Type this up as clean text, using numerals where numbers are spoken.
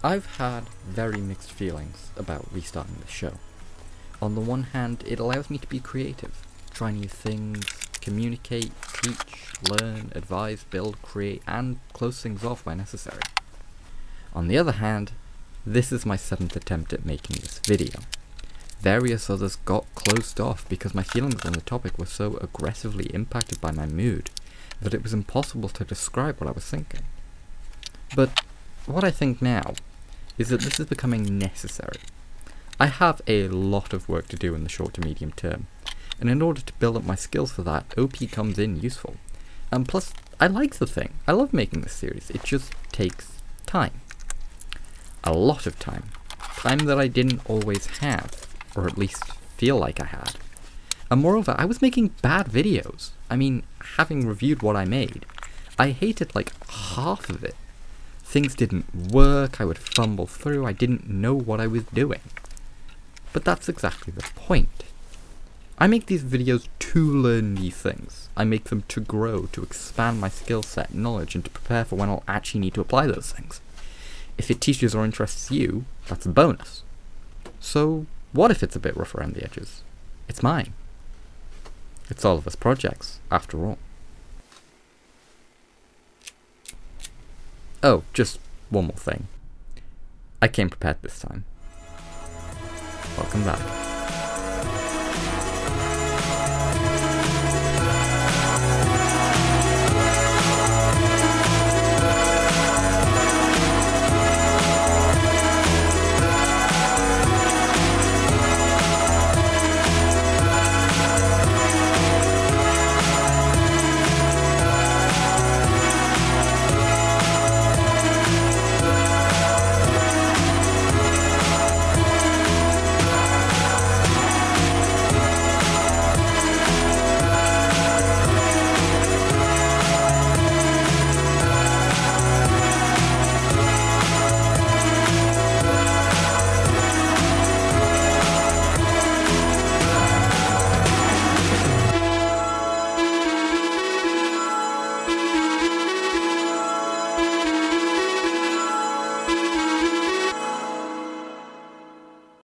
I've had very mixed feelings about restarting this show. On the one hand, it allows me to be creative, try new things, communicate, teach, learn, advise, build, create, and close things off where necessary. On the other hand, this is my 7th attempt at making this video. Various others got closed off because my feelings on the topic were so aggressively impacted by my mood that it was impossible to describe what I was thinking. But what I think now is that this is becoming necessary. I have a lot of work to do in the short to medium term, and in order to build up my skills for that, OP comes in useful. And plus, I like the thing. I love making this series. It just takes time. A lot of time. Time that I didn't always have, or at least feel like I had. And moreover, I was making bad videos. I mean, having reviewed what I made, I hated like half of it. Things didn't work, I would fumble through, I didn't know what I was doing. But that's exactly the point. I make these videos to learn these things. I make them to grow, to expand my skill set, knowledge, and to prepare for when I'll actually need to apply those things. If it teaches or interests you, that's a bonus. So, what if it's a bit rough around the edges? It's mine. It's all of us projects, after all. Oh, just one more thing. I came prepared this time. Welcome back.